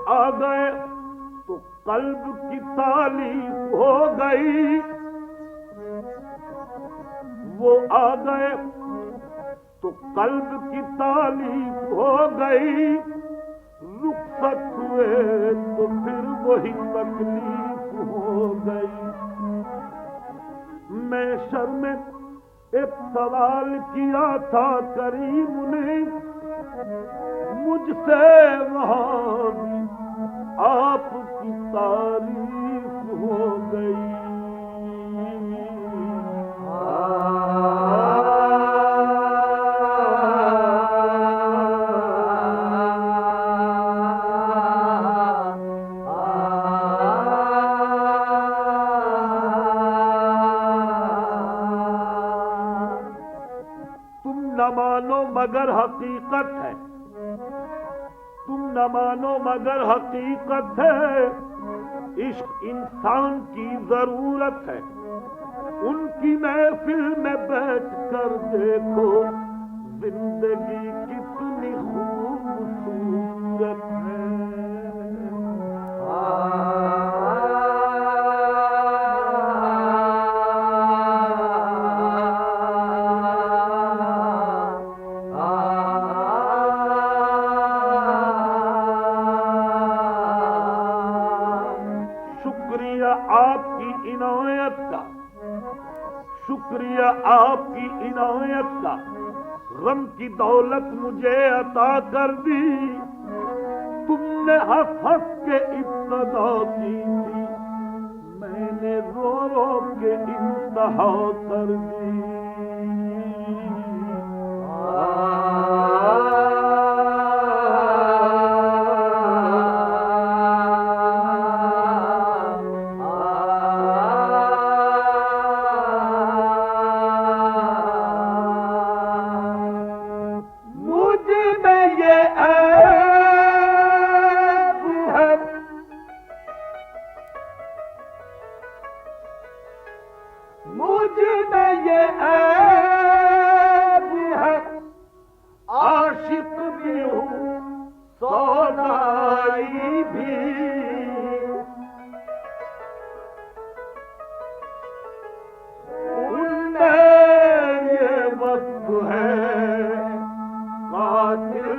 आ गए तो कल्ब की तालीफ हो गई, वो आ गए तो कल्ब की तालीफ हो गई, रुखसत हुए तो फिर वही तकलीफ हो गई। मैं शर्म एक सवाल किया था करीम ने, मुझसे वहां भी आपकी तारीफ हो गई। तुम न मानो मगर हकीकत है, तुम न मानो मगर हकीकत है, इश्क इंसान की जरूरत है। उनकी महफिल में बैठ कर देखो जिंदगी कितनी खूबसूरत है। शुक्रिया आपकी इनायत का, शुक्रिया आपकी इनायत का, गम की दौलत मुझे अता कर दी। तुमने हंस हंस के इब्तिदा की थी, मैंने रो रो के इंतहा कर दी। मुझ में ये ऐब है, आशिक भी हूँ सौदाई भी। उनमें ये वक्त है, कातिल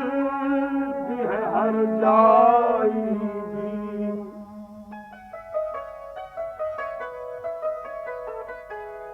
भी है हर जाई भी।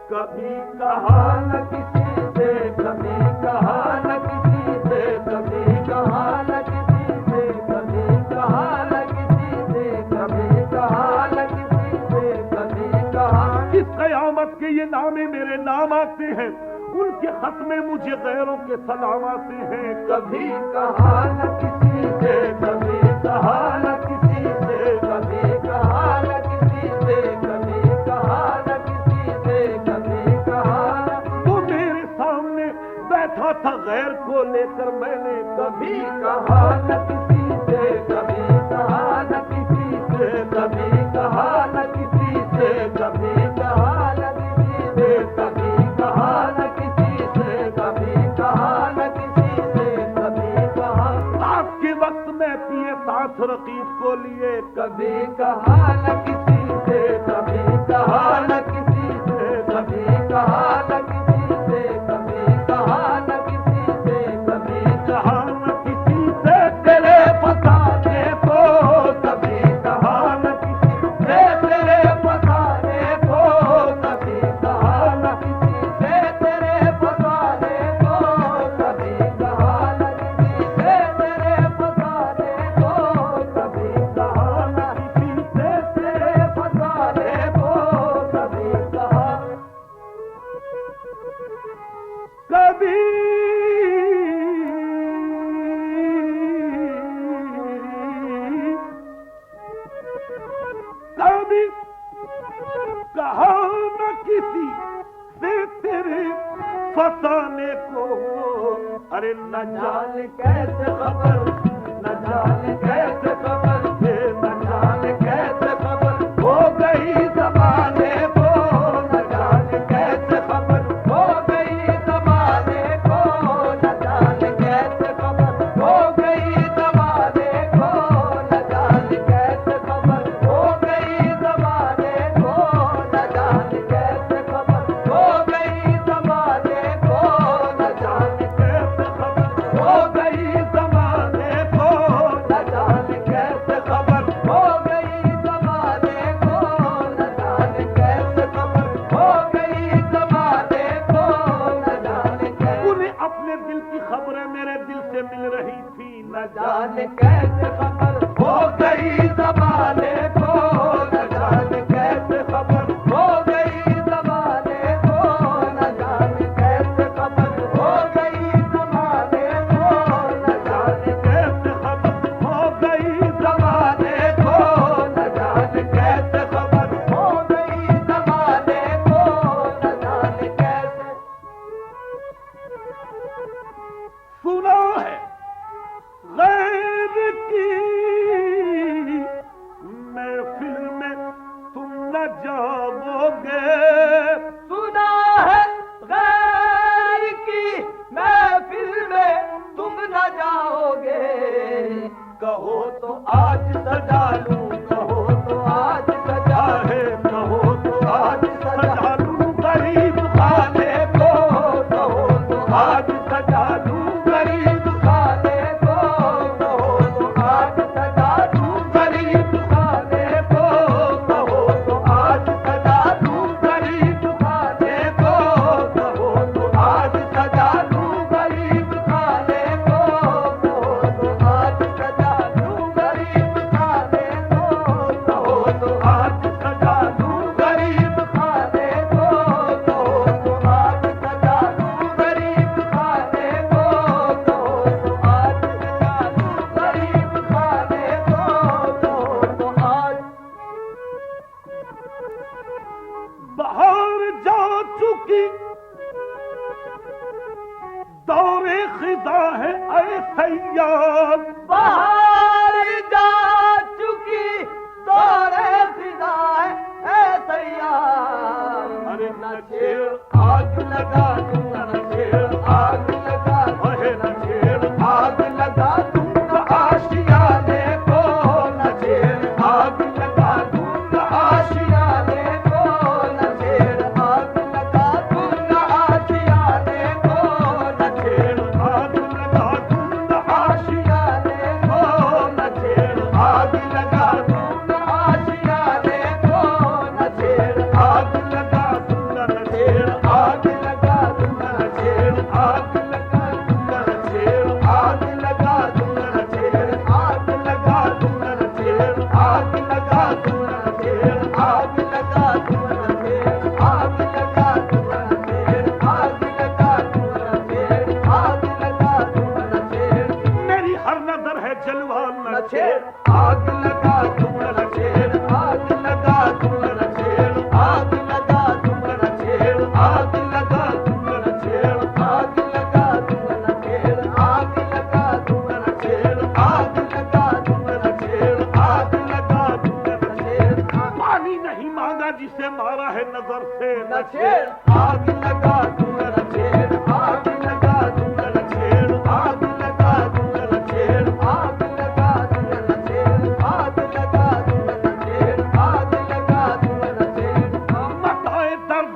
कभी कहा न किसी से, कभी कहा न किसी से, कभी कहा न किसी से, कभी कहा न किसी से, कभी कहा न किसी से, कभी कहा। इस कयामत के ये नामे मेरे नाम आते हैं, उनके खत में मुझे गैरों के सलाम आते हैं। कभी कहा न किसी से, कभी कहा न किसी से, कभी कहा न किसी से, कभी कहा न किसी से, कभी कहा। तो मेरे सामने बैठा था गैर को लेकर, मैंने कभी कहा न किसी से, कभी कहा न किसी से, कभी कहा न किसी से, कभी कहा न किसी से, कभी कहा न किसी से, कभी कहा न किसी से, कभी कहा। रात के वक्त में पिए साथ रकीब को लिए, कभी कहा न किसी से, कभी कहा न किसी से, कभी कहा न किसी से, कभी कहा न किसी से, कभी कहा न किसी से। तेरे फसाने को कभी कहा न किसी से, तेरे फसाने को कभी कहा न किसी से, तेरे फसाने को कभी कहा न किसी से, तेरे फसाने को कभी कहा न किसी से, तेरे फसाने को कभी कहा। कभी कभी कहा न किसी से तेरे फसाने को, अरे न जाने कैसे खबर, न जाने कैसे खबर से, न जाने कैसे खबर हो गई जमाने को, न जाने कैसे खबर हो गई जमाने को, न जाने कैसे खबर हो गई जमाने को, न जाने आग लगा दूंगा आशियाने को न छेड़, आग लगा दूंगा आशियाने को न छेड़, आग लगा दूंगा आशियाने को न छेड़, आग लगा दूंगा आशियाने को न छेड़, आग लगा दूंगा न छेड़, आग लगा दूंगा न छेड़, आग लगा दूंगा न छेड़, आग लगा दूंगा न छेड़, आग लगा दूंगा न छेड़, आग लगा दूंगा न छेड़, आग लगा दूंगा न छेड़, आग लगा दूंगा न छेड़, आग लगा दूंगा न छेड़, आग लगा दूंगा न छेड़, मेरी हर नजर है जलवा न छेड़, आग लगा दूंगा न छेड़, आग लगा दूंगा न छेड़, आग लगा दूंगा न छेड़, आग लगा दूंगा न छेड़, आग लगा दूंगा न छेड़, आग लगा दूंगा न छेड़, आग लगा दूंगा न छेड़, आग लगा दूंगा न छेड़, पानी नहीं मांगा जिसे मारा है नजर से न छेड़, आग लगा दूंगा न छेड़, आग लगा दूंगा न छेड़, आग लगा दूंगा न छेड़, आग लगा दूंगा न छेड़, आग लगा दूंगा न छेड़, आग लगा दूंगा न छेड़, मताए दर्द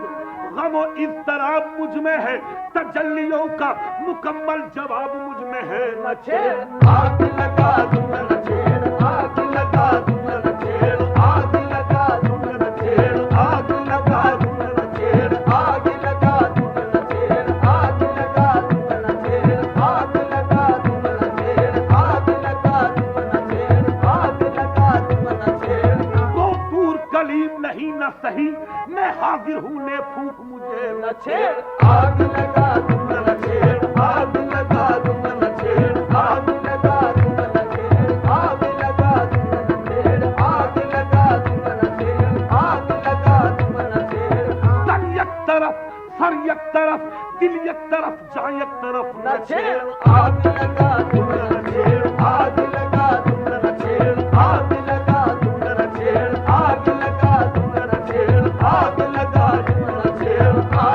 गमो इज़्तिराब मुझ में है, तजल्लियों का मुकम्मल जवाब मुझ में है न छेड़, आग लगा दूंगा न छेड़, आग लगा दूंगा न छेड़, आग लगा दूंगा न छेड़, आग लगा दूंगा न छेड़, आग लगा दूंगा न छेड़, आग लगा दूंगा न छेड़, आग लगा दूंगा न छेड़, आग लगा दूंगा न छेड़, आग लगा दूंगा न छेड़, तो दूर कलीम नहीं न सही, मैं हाजिर हूँ ले फूक मुझे न छेड़, आग लगा दूंगा न छेड़, आग लगा दूंगा न छेड़, आग लगा दूंगा न छेड़, आग लगा दूंगा न छेड़, आग लगा दूंगा न छेड़, आग लगा दूंगा न छेड़, तन एक तरफ सर एक तरफ दिल एक तरफ जा एक तरफ न छेड़, आग लगा दूंगा न छेड़, आग लगा दूंगा न छेड़, आग लगा दूंगा न छेड़, आग लगा दूंगा न छेड़, आग लगा दूंगा न छेड़,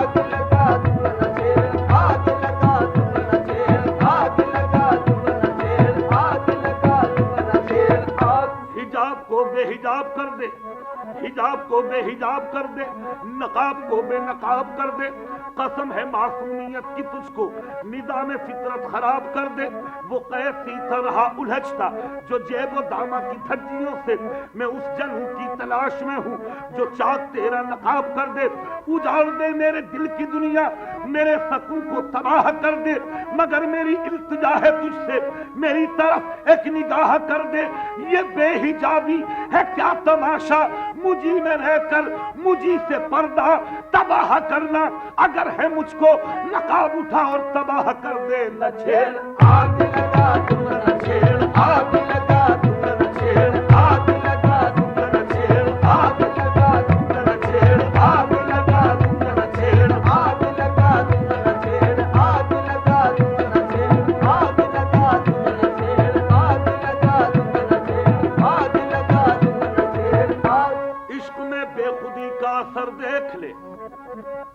आग लगा दूंगा न छेड़, आग लगा दूंगा न छेड़, आग लगा दूंगा न छेड़, आग लगा दूंगा न छेड़, आग हिजाब को बेहिजाब कर दे, हिजाब को बेहिजाब कर दे, नकाब को बेनकाब कर दे, कसम है मासूमियत की तुझको निजाम फितरत खराब कर दे। वो कैसी तरह उलझता जो जेब व दामा की धज्जियों से मैं उस जनू की तलाश में हूँ जो चाक तेरा नकाब कर दे, उजाड़ दे मेरे दिल की दुनिया, मेरे सकून को तबाह कर दे, मगर मेरी इल्तिजा है तुझसे मेरी तरफ एक निगाह कर दे। ये बेहिजाबी है क्या तमाशा, मुझी में रहकर मुझी से पर्दा तबाह करना, अगर है मुझको नकाब उठा और तबाह कर दे। न छेड़, आग लगा दूंगा न छेड़, आग लगा दूंगा न छेड़, आग लगा दूंगा न छेड़, आग लगा दूंगा न छेड़, आग लगा दूंगा न छेड़, आग लगा दूंगा न छेड़, आग लगा दूंगा न छेड़, आग लगा दूंगा न छेड़, आग लगा दूंगा न छेड़, आग लगा दूंगा न छेड़, आग। इश्क में बेखुदी का असर देख ले,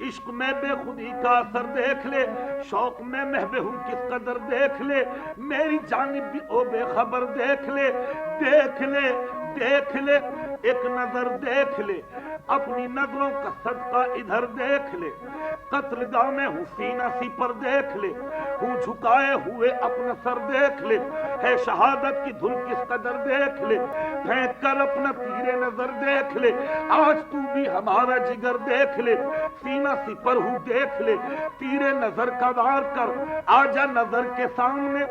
इश्क में बेखुदी का असर देख ले, शौक में महबे हूँ किस कदर देख ले, मेरी जानिब भी ओ बेखबर देख ले, देख ले देख ले, एक नजर देख ले, अपनी नजरों का सदका इधर देख ले, कत्लगाह में हूँ सीना सी पर देख ले, हूँ झुकाए हुए अपना सर देख ले, है शहादत की धुन किस कदर देख ले, फेंक कर अपना तीरे नजर देख ले, आज तू भी हमारा जिगर देख ले, सीना सी पर हूँ देख ले, तीरे नजर का वार कर, आजा नजर के सामने,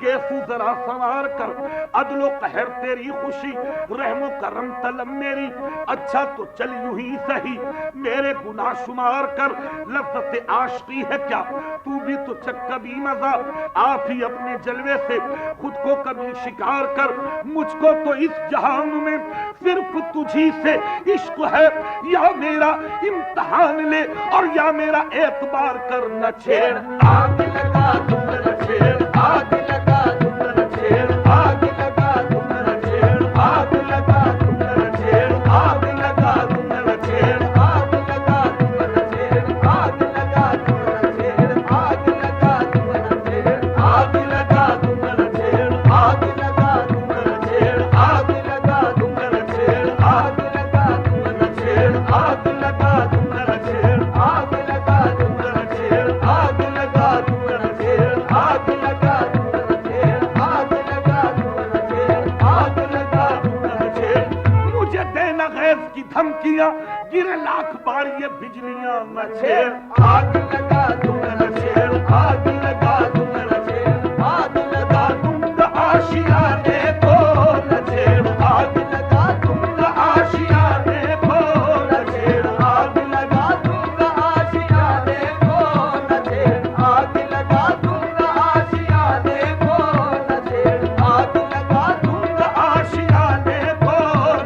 गेसू जरा संवार कर, अदलो कहर तेरी खुशी, रहमो करम तलब मेरी, अच्छा तो चल यूं ही सही, मेरे गुनाह शुमार कर, लफ्ज़त आशिकी है क्या, तू भी तो चक कभी मजा, आप ही अपने जलवे से खुद को कभी शिकार कर, मुझको तो इस जहान में सिर्फ तुझी से इश्क है, या मेरा इम्तिहान ले और या मेरा एतबार कर। न छेड़, आग लगा दूंगा न छेड़, आग लगा दूंगा न छेड़, आग लगा दूंगा न छेड़, आग लगा दूंगा न छेड़, आग लगा दूंगा न छेड़, आग लगा दूंगा न छेड़, आग लगा दूंगा न छेड़, आग लगा दूंगा न छेड़, आग लगा दूंगा न छेड़, आग लगा दूंगा न छेड़, आग लगा दूंगा न छेड़। मुझे देना गैस की धमकियां, गिरे लाख बार ये बिजलियां। न छेड़ आग लगा दूंगा, न छेड़ आग लगा दूंगा, न छेड़ आग लगा दूंगा आशियाने को, न छेड़ आग लगा दूंगा आशियाने को, न छेड़ आग लगा दूंगा आशियाने को, न छेड़ आग लगा दूंगा आशियाने को, न छेड़ आग लगा दूंगा आशियाने को,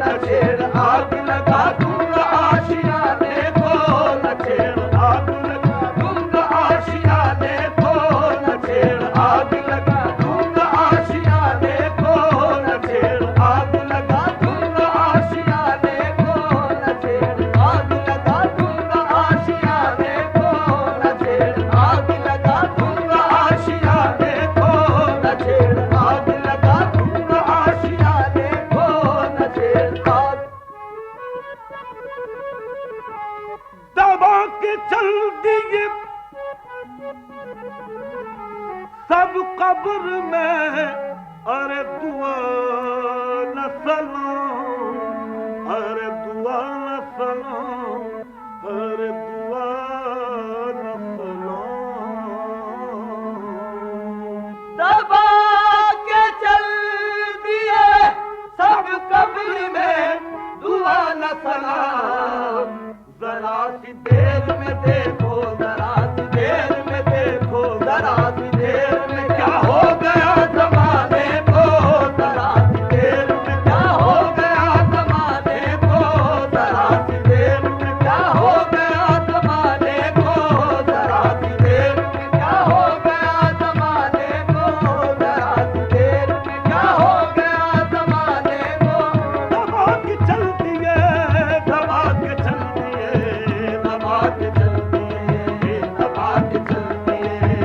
न छेड़ आग लगा दूंगा आशियाने को, न छेड़ आग लगा दूंगा आशियाने को, न छेड़ आग लगा दूंगा आशियाने को, न छेड़ आग लगा दूंगा आशियाने को, न छेड़ आग लगा दूंगा आशियाने को, न छेड़ आग लगा दूंगा आशियाने को, न छेड़ आग लगा दूंगा आशियाने को, न छेड़ आग। दबा के चल दिए सब कब्र में, अरे दुआ न सलाम, अरे दुआ न सलाम, अरे दुआ न सलाम। दबा के चल दिए सब कब्र में, दुआ न सलाम। जरा सी देर में देखो, जरा सी देर में देखो, जरा सी देर में क्या हो गया जमाने को, जरा सी देर में क्या हो गया जमाने को, जरा सी देर में क्या हो गया जमाने को, जरा सी देर में क्या हो गया जमाने को, जरा सी देर में क्या हो गया जमाने को। दबा के चलती है, दबा के चलती है, दबा के चलती है, दबा के चलती है,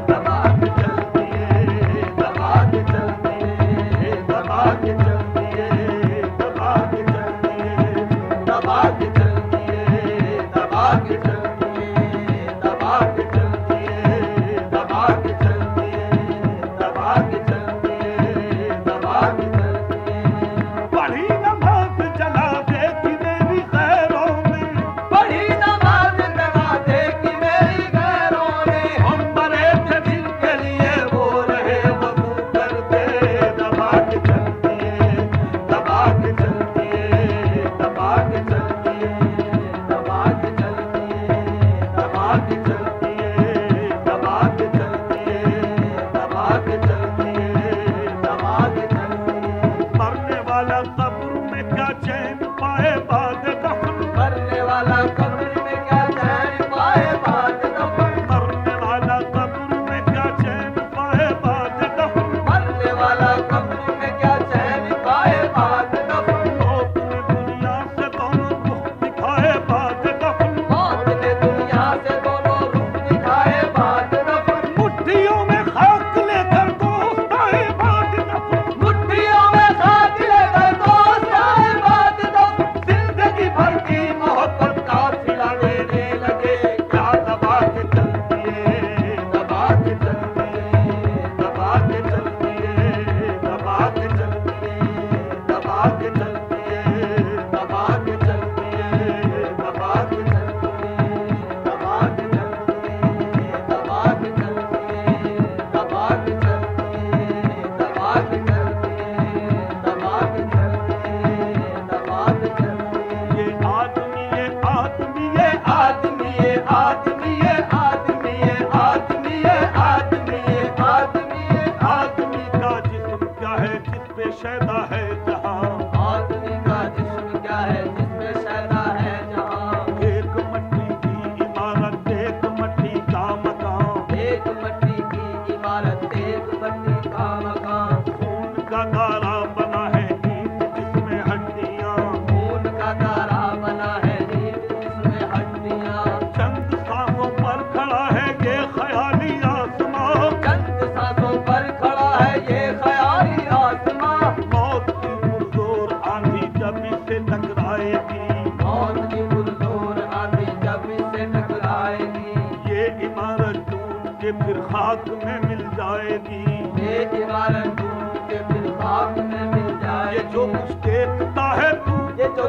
दबा के चलती है, दबा के चलती है, दबा के चलती है, दबा के चलती है, दबा के चलती है, दबा के चलती है, दबा के चलती है, दबा के चलती है, दबा के चलती है, दबा के चलती है। बड़ी नमाज चला दे कि मेरी खैरों में, बड़ी नमाज चला दे कि मेरी गैरों ने, हम मरे थे जिनके लिए वो रहे वफू करते। दबा के चलती है, दबा के चलती है, दबा के चलती है, दबा के चलती है, दबा के चलती है, दबा के चलती है, दबा के चलती है, दबा के चलती है। मरने वाला कब्र में क्या चैन पाए बाद दफन, मरने वाला कब्र में क्या चैन पाए बाद दफन, मरने वाला कब्र में क्या चैन पाए बाद दफन। मरने वाला कब्र में क्या चैन पाए बाद दफन। मौत ने दुनिया से दोनों रुख दिखाए बाद दफन, मौत ने दुनिया से दोनों रुख दिखाए बाद दफन। मुट्ठियों में खाक लेकर दोस्त आए बाद दफन, मुट्ठियों में खाक लेकर दोस्त आए बाद दफन। जिंदगी भर की मोहब्बत का सिला देने लगे। क्या दबा के चलती है, दबा के चलती है, दबा के चलती है, दबा के चलती है, दबा के चलती है, दबा के चलती है, दबा के चलती है, दबा के चलती है, दबा के चलती है, दबा के चलती है, दबा के चलती है, दबा के चलती है, दबा के चलती है। ये आदमी ये आदमी ये आदमी ये आदमी ये आदमी ये आदमी ये आदमी ये आदमी ये आदमी का जिस्म क्या है जिस पे शैदा है जहां, आदमी का जिस्म क्या है जिसमें शैदा है जहां। एक मट्टी की इमारत एक मट्टी का मकान, एक मट्टी की इमारत एक मट्टी का मकान। खून का तारा बना है ईंट जिसमें हड्डियां, खून का तारा बना है ईंट जिसमें हड्डियां। चंद सांसों पर खड़ा है ये ख्याली आसमां, चंद सांसों पर खड़ा है ये ख्याली आसमां। मौत की पुरजोर आंधी जब इसे टकराएगी, मौत की पुरजोर आंधी जब इससे टकराएगी। ये इमारत टूट के फिर खाक में मिल जाएगी। ये इमारत टूट के फिर खाक में मिल ये जाएगी। जो कुछ देखता है तू, ये जो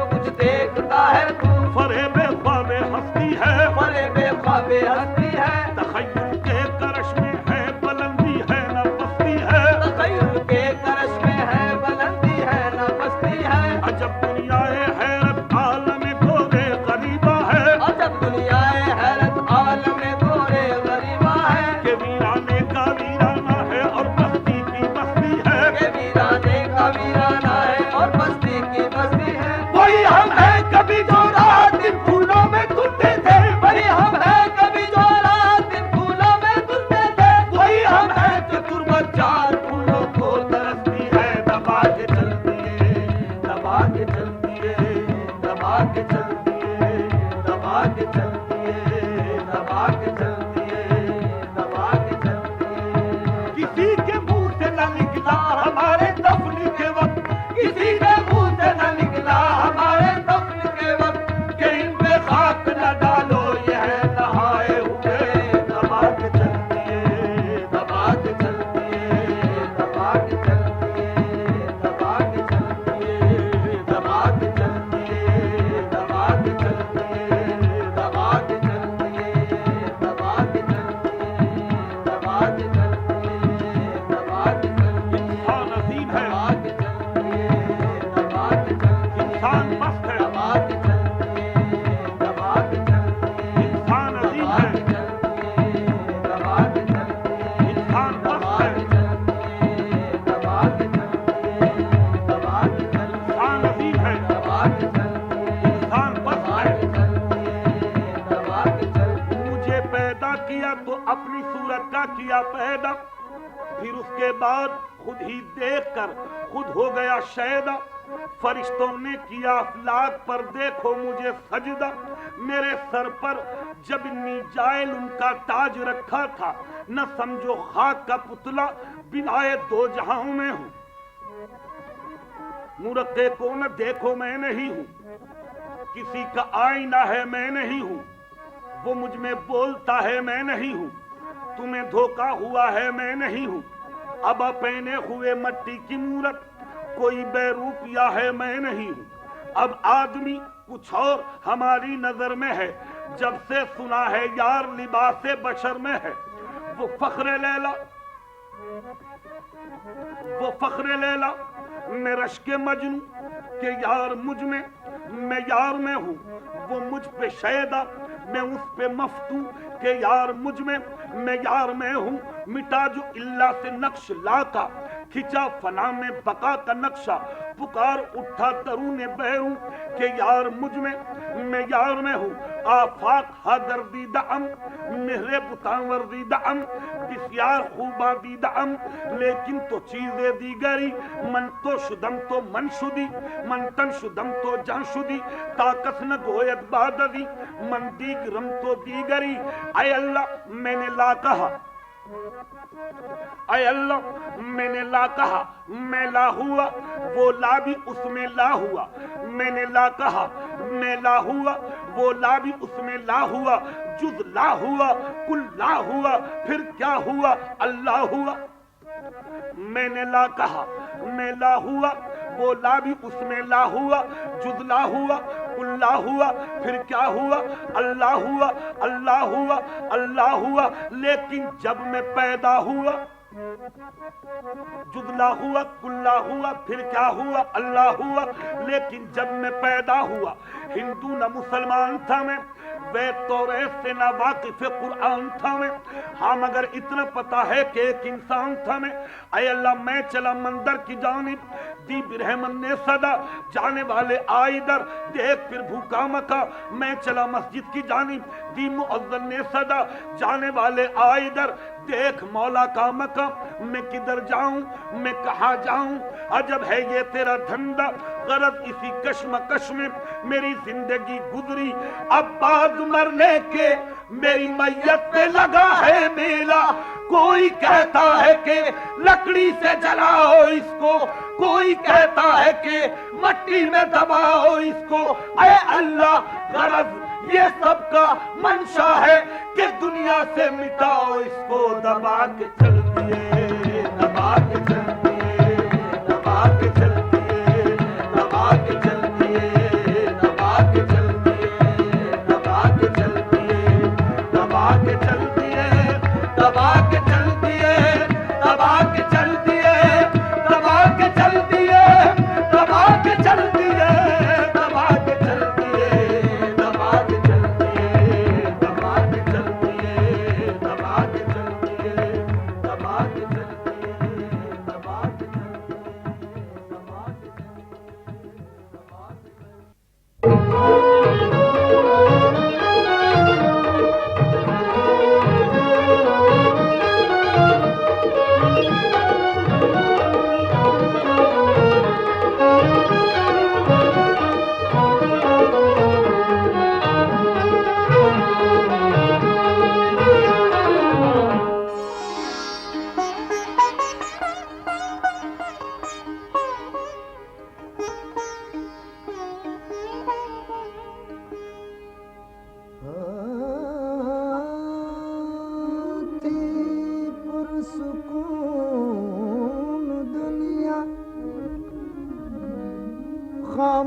अजब दुनिया हैरत आलम गोरे गरीबा है, अजब दुनिया हैरत आलम गोरे गरीबा है, के वीराने का वीराना है और बस्ती की बस्ती है, के वीराने का वीराना है और बस्ती की बस्ती है। वही हम है कभी जो रात दिन फूलों में धुलते थे, वही हम है कभी जो रात दिन फूलों में धुलते थे, वही हम है जो तुरबत चार फूलों को तरसती है, दबा के चलती है, दबा के चलती है, दबा के चलती है, दबा के चलती है, दबा के चलती है, दबा के चलती है। किसी के मुंह से न निकला हमारे दफन के वक्त, किसी के मुंह से न निकला हमारे दफ्न के वक्त, कि इन पे खाक न डालो ये है नहाए हुए, दबा के चलती है, दबा के चलती है, दबा के चलती है, दबा के चलती है, दबा के चलती है, दबा के चलती है, दबा के चलती है, दबा के चलती है, दबा के चलती है, दबा के चलती है। इंसान अजीम है, दबा के चलती है, दबा के चलती है, इंसान मस्त है, दबा के चलती है, दबा के चलती है, इंसान अजीम दबा है, के चलती है, दबा के चलती है, इंसान दबा मस्त के है, चलती है, दबा के चलती है, दबा के चलती है, इंसान अजीम है, दबा के चलती है, इंसान मस्त दबा है। के चलती है, दबा के चलती है। मुझे पैदा किया तो अपनी सूरत का किया पैदा, फिर उसके बाद खुद ही देखकर खुद हो गया शैदा। फरिश्तों ने किया अफलाक पर देखो मुझे सजदा, मेरे सर पर जब नीजाइल उनका ताज रखा था, न समझो खाक का पुतला बिनाए दो जहां में हूं। मुरक्के को न देखो मैं नहीं हूं, किसी का आईना है मैं नहीं हूं, वो मुझ में बोलता है मैं नहीं हूं, तुम्हें धोखा हुआ है मैं नहीं हूं। अब पहने हुए मट्टी की मूरत कोई बेरूपिया है मैं नहीं हूं। अब आदमी कुछ और हमारी नजर में है, जब से सुना है यार लिबासे बशर में है। वो फख्रे लैला, वो फख्रे लैला मैं रश्के मजनू के यार मुझ में, मैं यार में हूँ। वो मुझ पे शैदा, मैं उस पे मफ्तू के यार मुझ में, मैं यार में हूँ। मिटा जो इल्ला से नक्श लाका, खिंचा फना में बका का नक्शा। पुकार उठा तरूने बहरू के यार मुझ में, मैं यार में हूँ। आफाक हदर्दी दअम, मेहरे बुतावर दी दअम, बिस्यार खूबा दी दअम, लेकिन तो चीजें दीगरी। मन तो शुदम तो मन शुदी, मन तन शुदम तो जान शुदी। ताकत न गोयत बाददी, मन दीगरम तो दीगरी। आय अल्लाह मैंने ला कहा, आय अल्लाह मैंने ला कहा, मैं ला हुआ, वो ला भी उसमें ला हुआ। मैंने ला कहा, मैं ला हुआ, वो ला भी उसमें ला हुआ। जुज ला हुआ, कुल ला हुआ, फिर क्या हुआ? अल्लाह हुआ। मैंने ला कहा, मैं ला हुआ, वो ला भी उसमें ला हुआ। जुज ला हुआ, कुल ला हुआ, फिर क्या हुआ? अल्लाह हुआ, अल्लाह हुआ, अल्लाह हुआ। लेकिन जब मैं पैदा हुआ, जुदला हुआ, कुल्ला हुआ, फिर क्या हुआ? अल्लाह हुआ। लेकिन जब मैं पैदा हुआ, हिंदू न मुसलमान था मैं, वे तौरेत से ना वाकिफ कुरान था मैं। हाँ मगर इतना पता है कि एक इंसान था मैं। अय अल्लाह मैं चला मंदिर की जानिब, दी बिरहमन ने सदा, जाने वाले आइदर, देख फिर भूखा मका। मैं चला मस्जिद की जानिब, दी मुअज्जिन ने सदा, जाने वाले आइदर, देख मौला का मका। मैं किधर जाऊं, मैं कहाँ जाऊं? अजब है ये तेरा धंधा, गरज इसी कश्मकश में मेरी जिंदगी गुजरी। अब बाद मरने के मेरी मैयत पे लगा है मेला। कोई कहता है कि लकड़ी से जलाओ इसको, कोई कहता है कि मट्टी में दबाओ इसको। अरे अल्लाह गरज ये सबका मंशा है कि दुनिया से मिटाओ इसको। दबा के चलती है, दबा के चलती है, दबा के चलती है, दबा के चलती है, दबा के चलती है, दबा के चलती है, दबा के चलती है, दबा के चलती है, दबा के चलती है, दबा के चलती है, दबा के चलती है।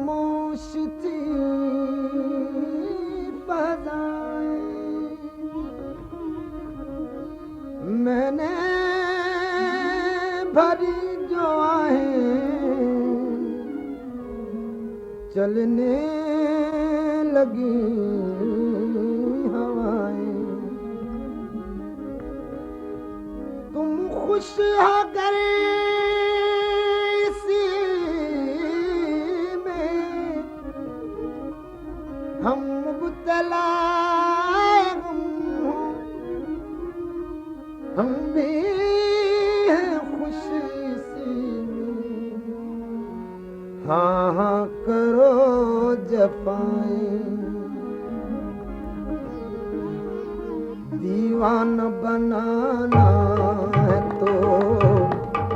खामोश थी फ़ज़ाएं, मैंने भरी जो आहें चलने लगी हवाएं। तुम खुश होकर इसी में, हम मुब्तला गम हों, हम भी हैं खुश इसी में। हाँ हाँ करो जफ़ाएं, दीवाना बनाना है तो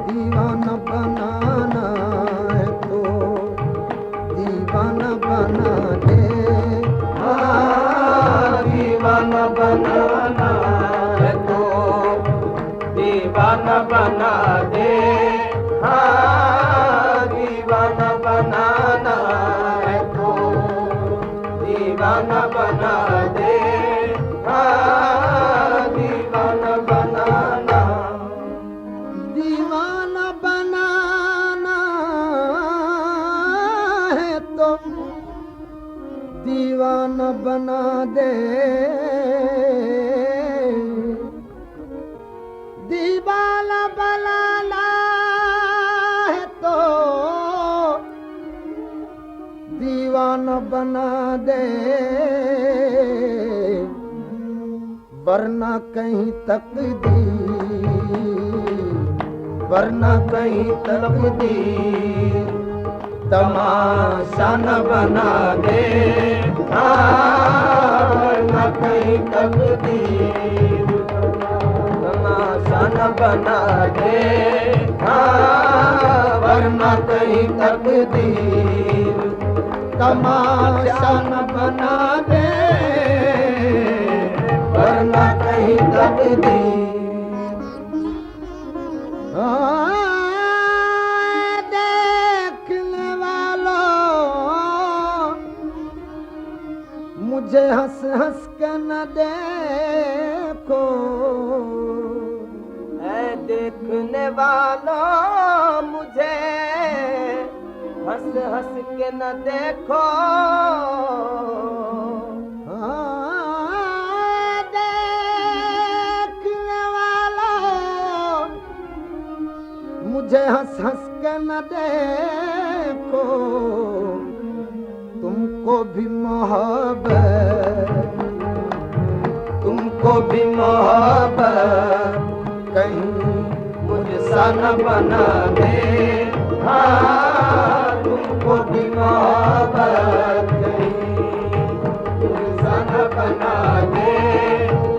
दीवाना बनाना है तो दीवाना बना दे। हाँ दीवाना बनाना है तो दीवाना बना दे। हाँ दीवाना बनाना है तो दीवाना बना दे। हाँ दीवाना बनाना, दीवाना बनाना है तो दीवाना बना दे। दीवाना बनाना है तो दीवाना बना दे, वरना कहीं तकदीर, वरना कहीं तकदीर तमाशा न बना दे। वरना कहीं तकदीर तमाशा न बना दे। वरना कहीं तकदीर तमाशा न बना दे, वरना कहीं तकदीर। देखने वालों मुझे हंस हंस के न देखो, देखने वालों मुझे हंस हंस के न देखो। देखने वालों मुझे हंस हंस के न देखो, तुमको भी मोहब्बत, तुमको भी मोहब्बत कहीं मुझसा न बना दे। हाँ तुमको भी मोहब्बत कहीं मुझसा न बना दे।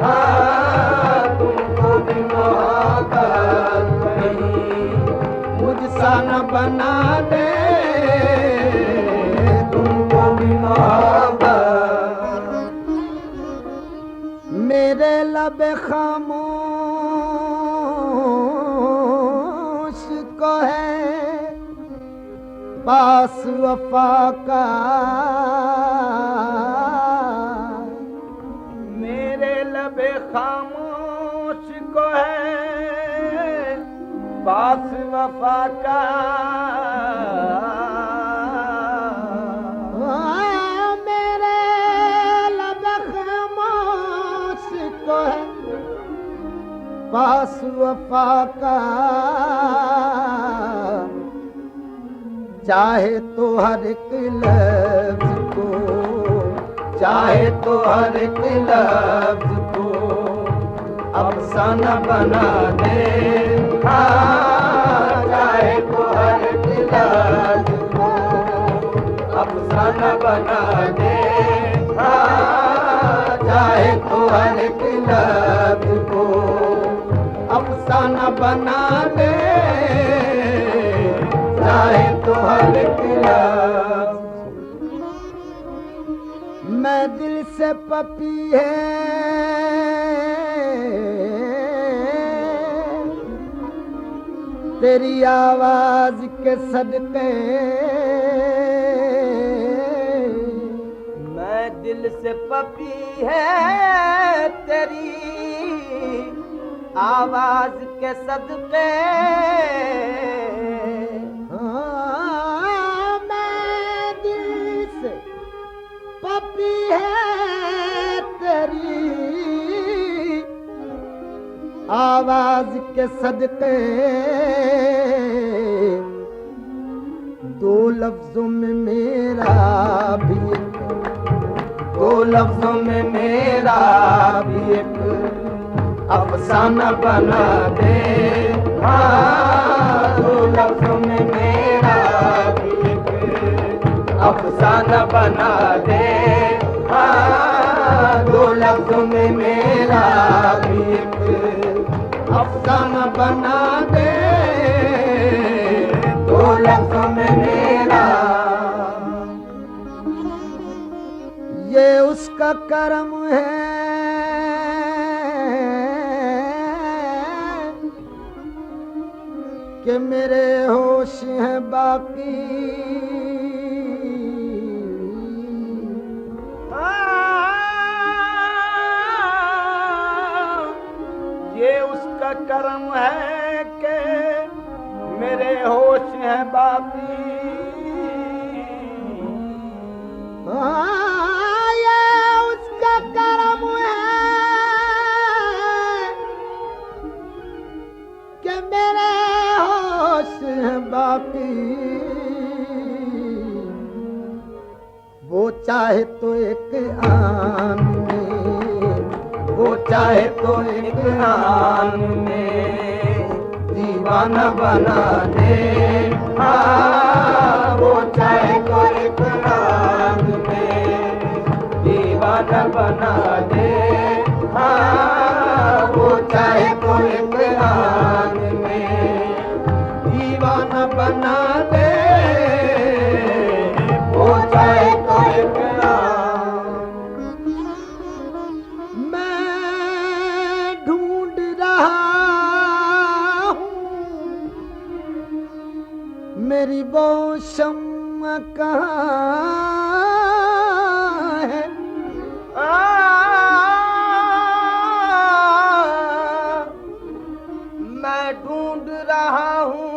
हाँ तुमको भी मोहब्बत कहीं मुझसा न बना दे। तुमको भी मोहब्बत मेरे लब खामोश को है पास वफा का, मेरे लब खामोश को है पास वफा का। मेरे लब खामोश को है पास वफा का, चाहे तो हर एक लफ्ज़ को, चाहे तो हर एक लफ्ज़ को अफसाना बना दे। हाँ चाहे तो हर एक लफ्ज़ को अफसाना बना दे। हाँ चाहे तो हर एक लफ्ज़ को अफसाना बना दे, चाहे तो हर एक लफ्ज़। मैं दिल से पपी है तेरी आवाज के सदके, से पपी है तेरी आवाज के सदके। हाँ, मैं दिल से पपी है तेरी आवाज के सदके। दो लफ्जों में मेरा भी एक, दो लफ्जों में मेरा भी एक अफसाना बना दे। हाँ, दो लफ्जों में मेरा भी एक अफसाना बना दे। हाँ, दो लफ्जों में मेरा भी एक अफसाना बना दे। दो लफ्जों में मेरा, ये उसका करम है कि मेरे होश हैं बाकी। ये उसका करम है कि मेरे होश हैं बाकी। ये उसका करम है कि मेरे होश हैं बाकी। वो चाहे तो एक आन में, वो चाहे तो एक आन में दीवाना बना दे। हाँ, वो चाहे तो एक आन में दीवाना बना दे। हाँ, वो चाहे तो एक आन में दीवाना बना दे। वो चाहे तो एक आन। मैं ढूंढ रहा मेरी वो शम्मा कहाँ है। मैं ढूंढ रहा हूँ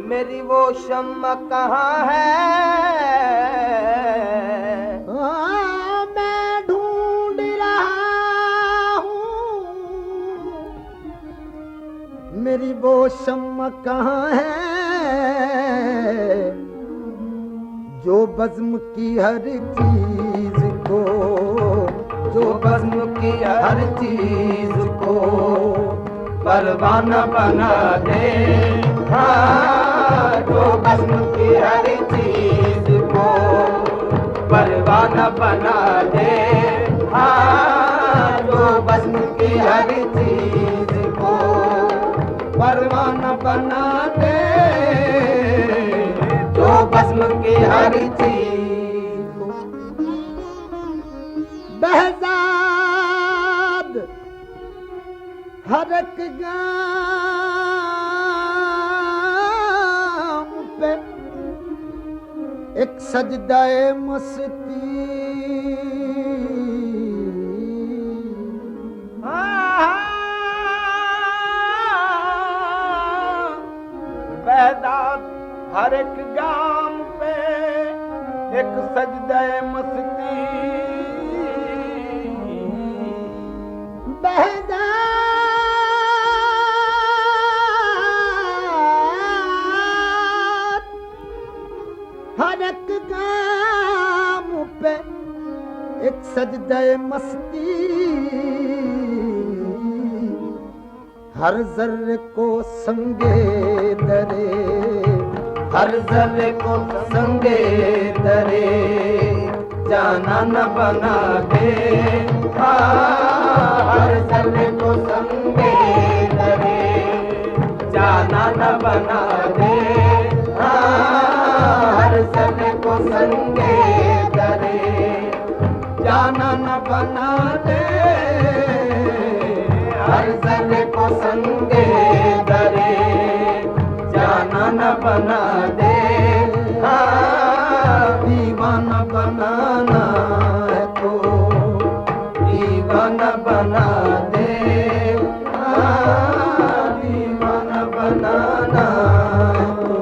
मेरी वो शम्मा कहाँ है। मैं ढूंढ रहा हूँ मेरी वो शम्मा कहाँ है जो बज़्म की हर चीज को, जो बज़्म की हर चीज को परवाना बना दे। हाँ, जो बज़्म की हर चीज को परवाना बना दे। हाँ, जो बज़्म की हर चीज को परवाना बना दे। जो बज़्म की हर चीज को। बहज़ाद हर एक गाँव पे एक सजदाए मस्ती। बहज़ाद हर एक गाँव पे एक सजदाए मस्ती। बहज़ाद हर एक गाँव पे एक सजदाए मस्ती। हर जर्रे को संगे दरे, हर जर्रे को संगे दरे जाना न बना दे। हर जर्रे को संगे दरे जाना न बना दे। हर जर्रे को संगे दरे जाना न बना दे। हर जर्रे को संगे दरे जाना न बना दे। हाँ, दीवाना दीवाना बनाना है तो दीवाना बना दे, दीवाना बनाना है तो।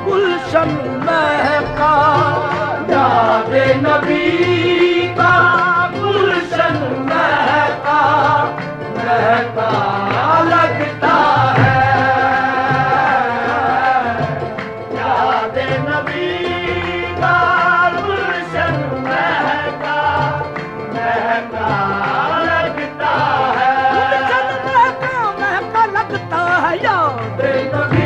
गुलशन महका, याद नबी का गुलशन महका, महका लगता है, याद नबी का गुलशन महका, महका लगता है, गुलशन महका, महका लगता है, याद नबी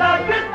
लगता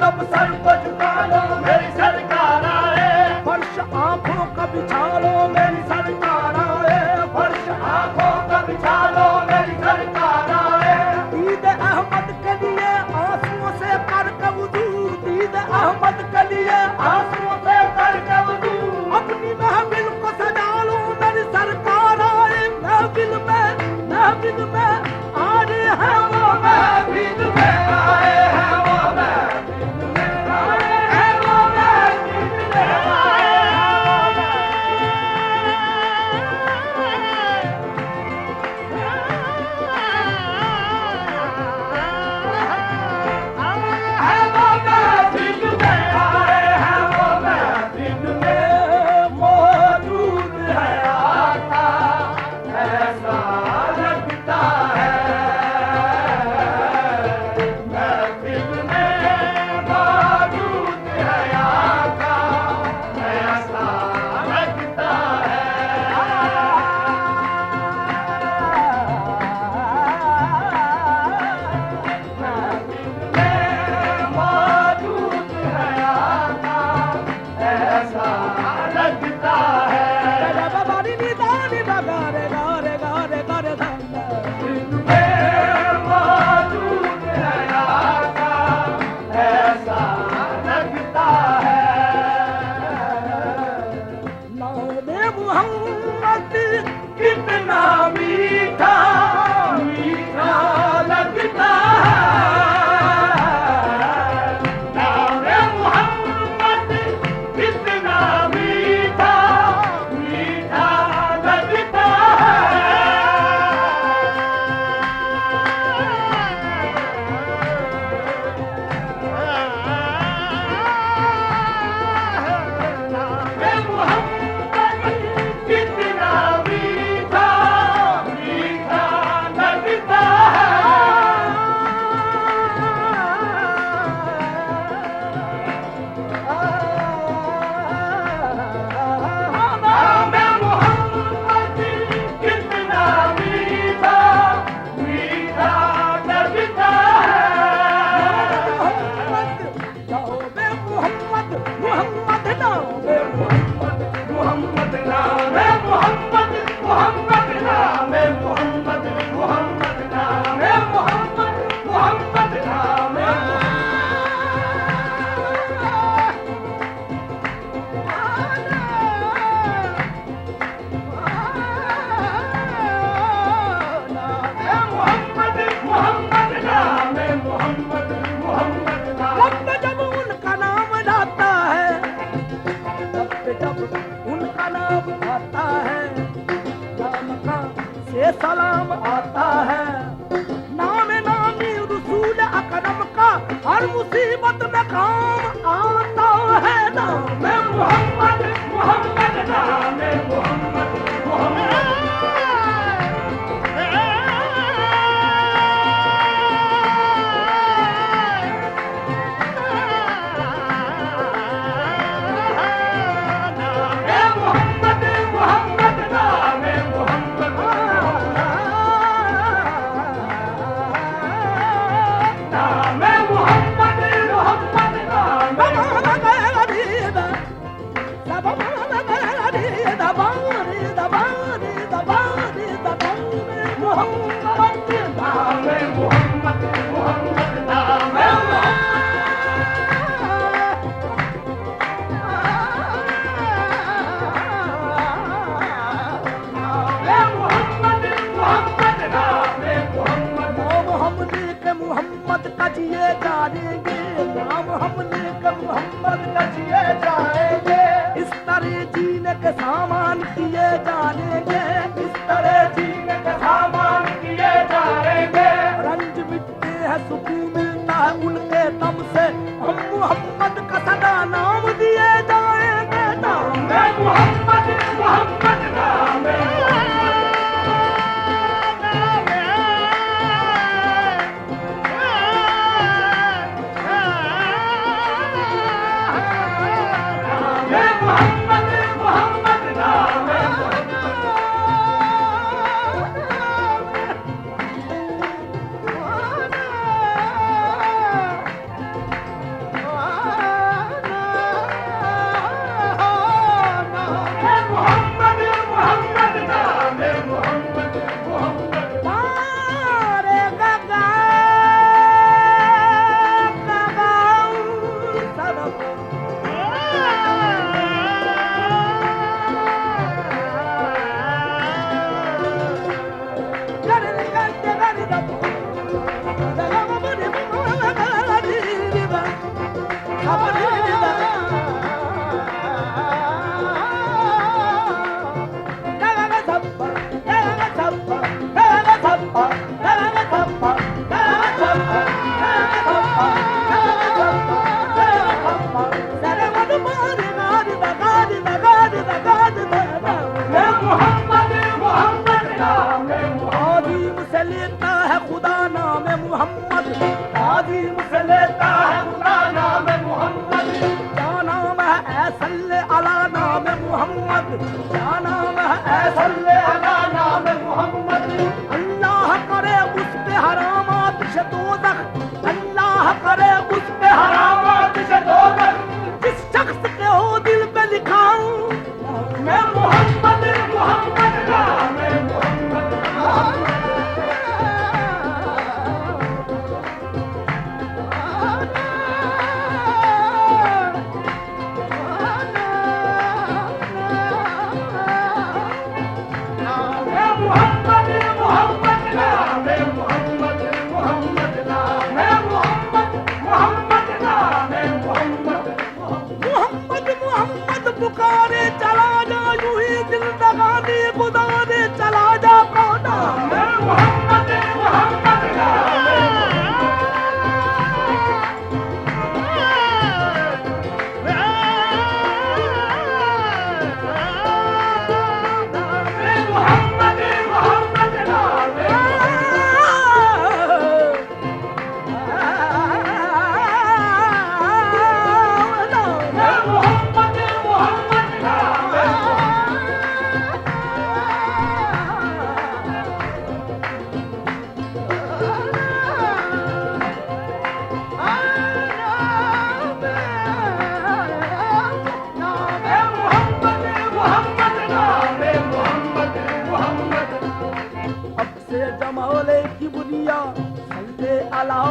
तब सर को झुका लो मेरी सरकार आए, फर्श आंखों का बिछा लो मेरी सरकार आए, फर्श आंखों का बिछा लो मेरी सरकार आए। ईद अहमद के लिए आंसुओं से करके वुजू, ईद अहमद के लिए आंसुओं से करके वुजू, अपनी महफिल को सजा लो मेरी सरकार आए। महफिल में आ रहे हैं वो, महफिल में आए हैं वो, महफिल में आए हैं वो, महफिल में आए हैं वो, महफिल में आए हैं वो, महफिल में मौजूद है आका, ऐसा लगता है। महफिल में मौजूद है आका, ऐसा लगता है। महफिल में मौजूद है आका, ऐसा लगता है। महफिल में मौजूद है आका, ऐसा लगता है। नाम मोहम्मद कितना मीठा मीठा लगता है, नाम मोहम्मद कितना मीठा मीठा लगता है। नाम मोहम्मद कितना मीठा मीठा लगता है। नाम मोहम्मद कितना मीठा मीठा लगता मोहम्मद नाम मोहम्मद मोहम्मद नाम मोहम्मद मोहम्मद नाम मोहम्मद मोहम्मद नाम मोहम्मद मोहम्मद नाम मोहम्मद मोहम्मद नाम। जब उनका नाम आता है, जब उनका नाम आता है, नाम से सलाम आता है। नाम नामी रसूल अकरम का हर मुसीबत में काम आता है। नाम मोहम्मद मोहम्मद नाम मोहम्मद मोहम्मद मोहम्मद का जिए जानेंगे, नाम हमने के मोहम्मद का जिए जाएंगे। इस तरह जीने के सामान किए जानेंगे, इस तरह जीने के सामान किए खुदा नाम मोहम्मद, ताज़ीम से लेता है खुदा नाम मोहम्मद। क्या नाम है ऐ सल्ले अला नाम मोहम्मद, क्या नाम है ऐ सल्ले अला नाम मोहम्मद। अल्लाह करे उस पे हरामात से दोज़ख, अल्लाह करे उस पे हरामात से दोज़ख, जिस शख्स के हो दिल पे लिखा मैं मोहम्मद मोहम्मद नाम मोहम्मद। पुकारे चला जा यूं ही जिंदगानी गुजारे चला जा कौना मोहम्मद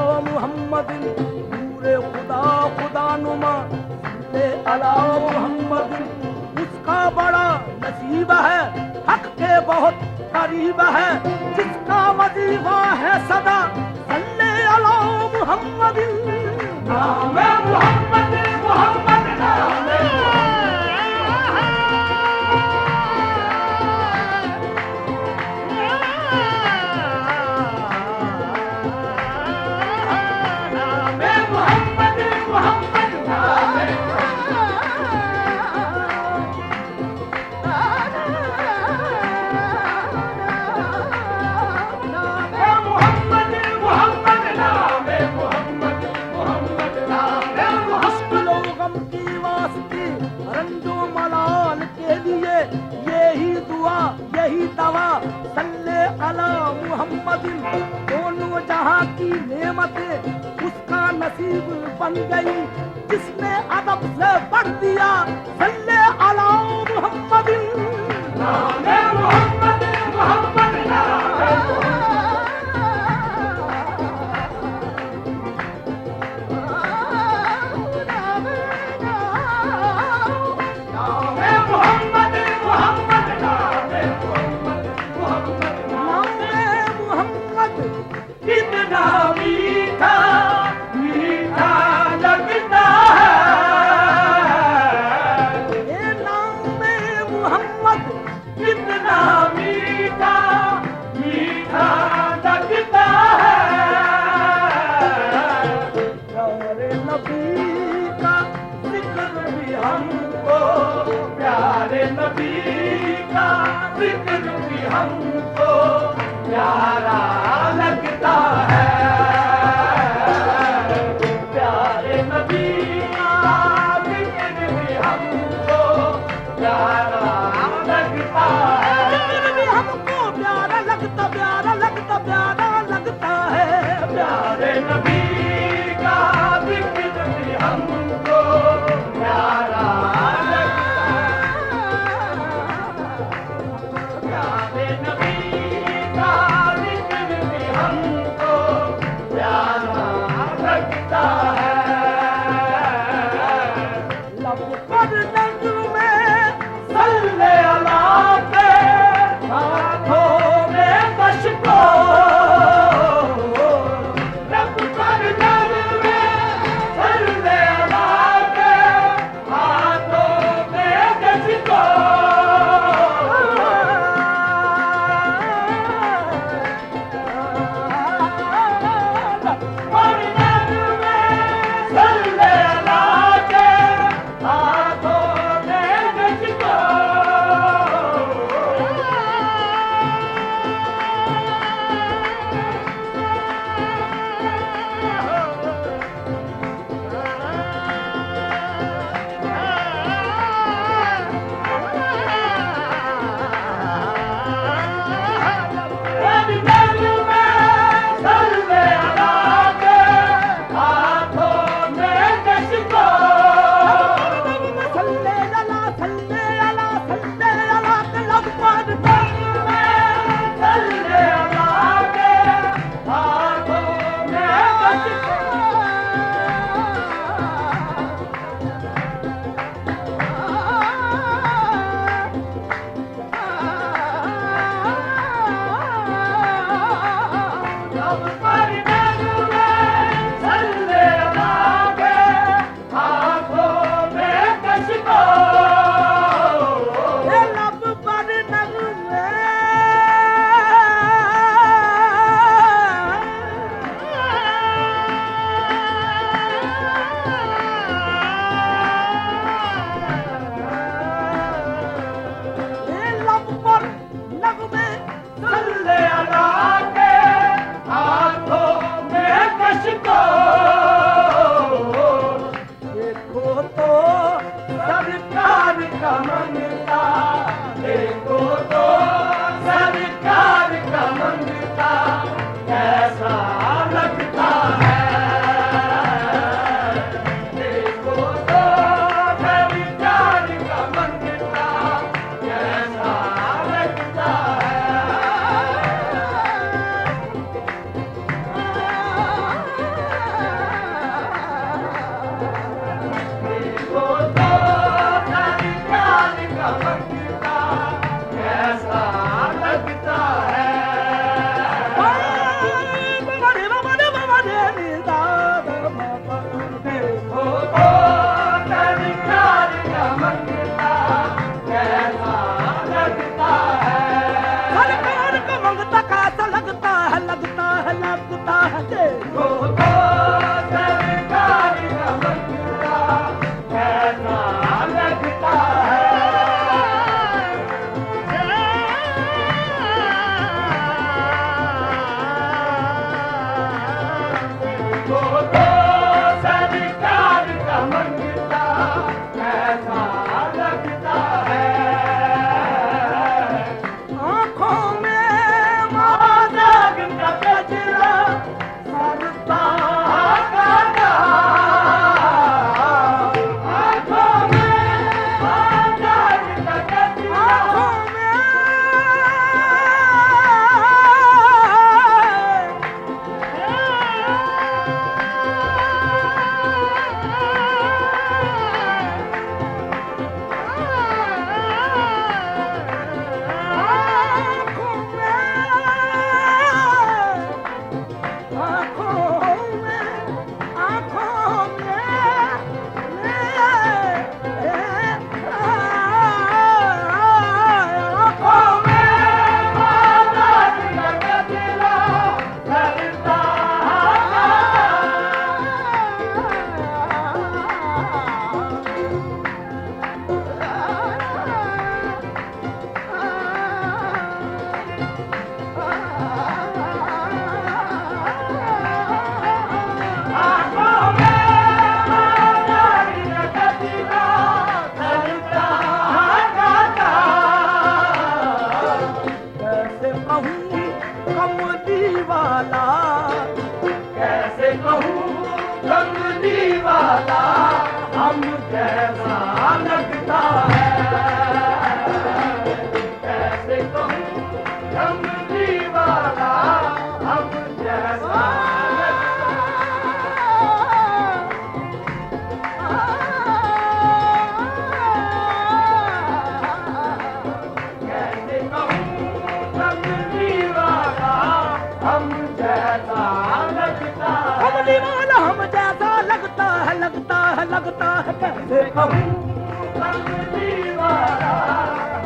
मोहम्मद मोहम्मद नूरे खुदा खुदा नुमा सल्ले अला मोहम्मद। उसका बड़ा नसीब है हक के बहुत करीब है, जिसका वजीफा है सदा सल्ले अला मोहम्मद। नाम मोहम्मद मोहम्मद नाम यही दवा सल्ले अला मोहम्मद। दोनों जहां की नेमतें उसका नसीब बन गई, जिसने अदब से पढ़ दिया सल्ले अला मोहम्मद। नाम मोहम्मद मोहम्मद नाम कितना मीठा मीठा लगता है ये नाम मोहम्मद, कितना मीठा मीठा लगता है। प्यारे नबी का जिक्र भी हमको, प्यारे नबी का जिक्र भी हमको प्यारा लगता है। प्यारे नबी का जिक्र भी हमको प्यारा लगता है। जिक्र भी हमको प्यारा लगता प्यारा लगता प्यारा लगता है। प्यारे नबी का जिक्र भी हमको प्यारा लगता है। प्यारे नबी हमको प्यारा लगता है। लब पर नज़्म में सल्ले अला के हाथों में बशको, लब पर नज़्म में सल्ले अला के हाथों में बशको। वाला हम जैसा लगता है। कैसे कहूँ कमली वाला हम जैसा कैसे कहूँ कमली वाला हम जैसा लगता है। कमली वाला हम जैसा लगता है, लगता है, लगता है। कैसे कहूँ कमली वाला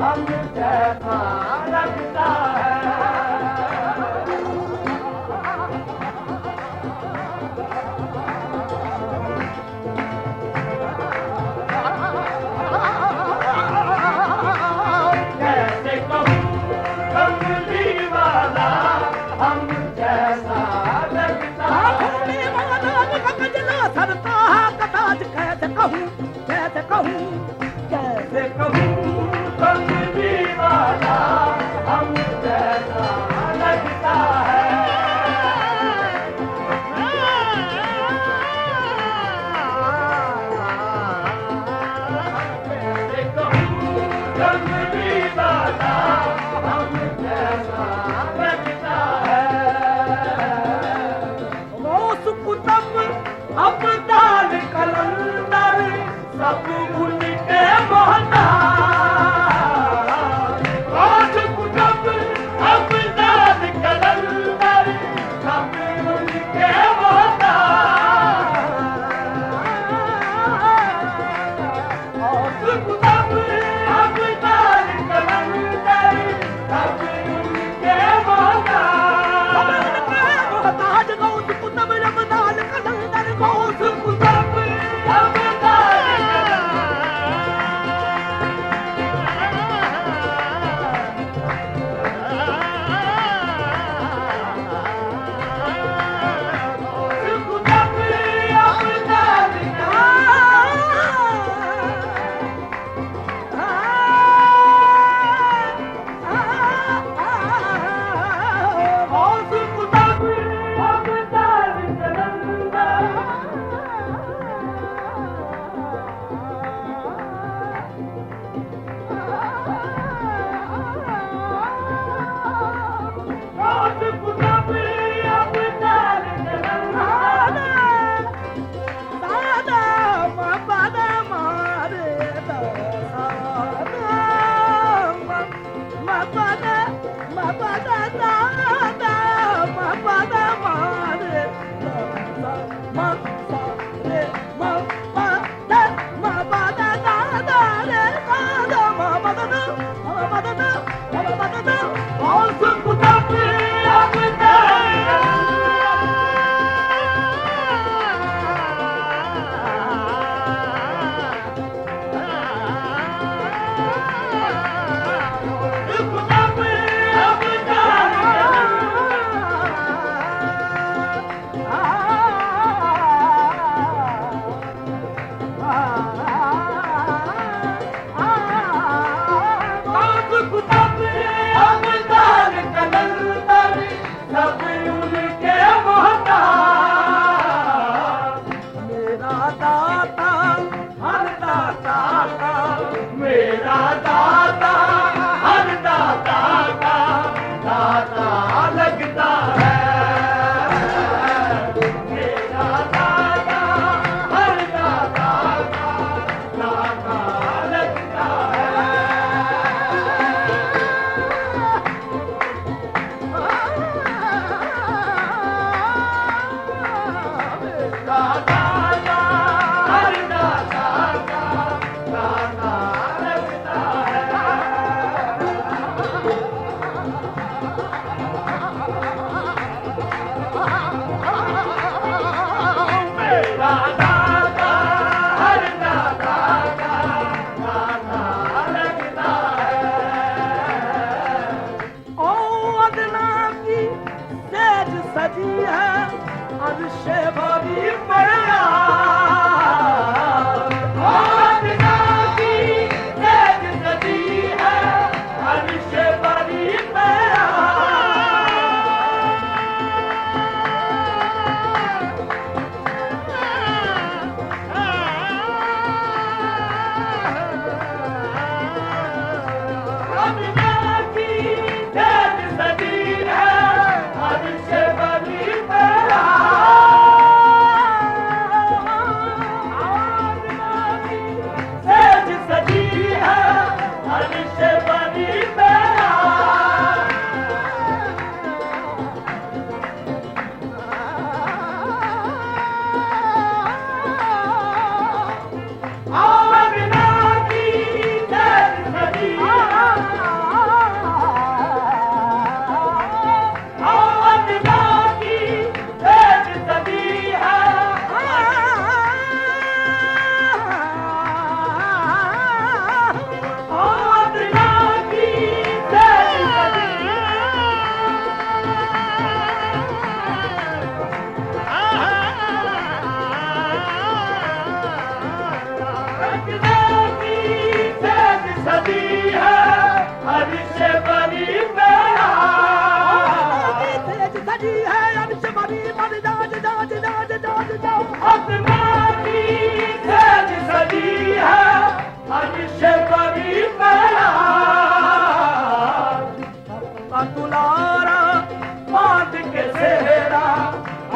हम जैसा लगता है। कैसे कहूँ कमली वाला हम जैसा लगता है। कमली वाला गजला सरता है कताज। कैसे कहूँ, कैसे कहूँ, कैसे कहूँ कमली वाला हम जैसा लगता है। कैसे कहूँ कमली वाला हम जैसा लगता है। गौस कुतुब अब्दाल कलंदर सब उनके मोहताज। गौस कुतुब अब्दाल कलंदर सब उनके मोहताज। गौस कुतुब अब्दाल कलंदर सब उनके मोहताज। सब उनके मोहताज। गौस कुतुब अब्दाल कलंदर, गौस कुतुब अब्दाल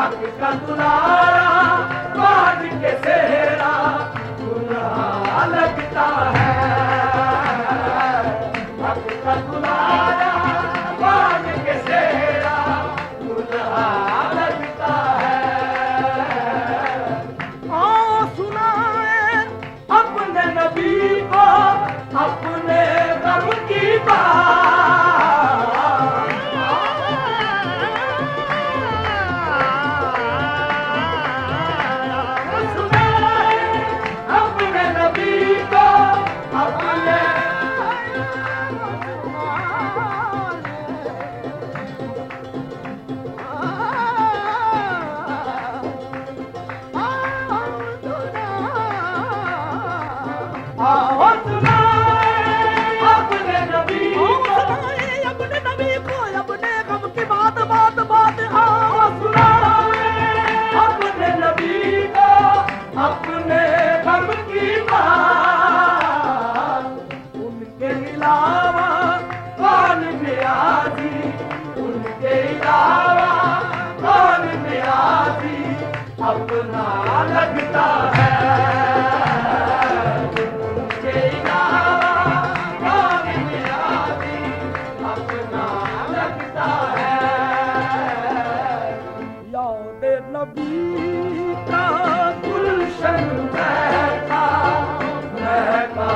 हक का दुलारा बाज के सेहरा दुल्हा लगता है। हक का दुलारा बाज के सेहरा दुल्हा लगता है। आओ सुनाए अपने नबी को अपने गम की बात। अपना लगता है उनके अलावा कौन नियाज़ी अपना लगता है। याद नबी का गुलशन महका महका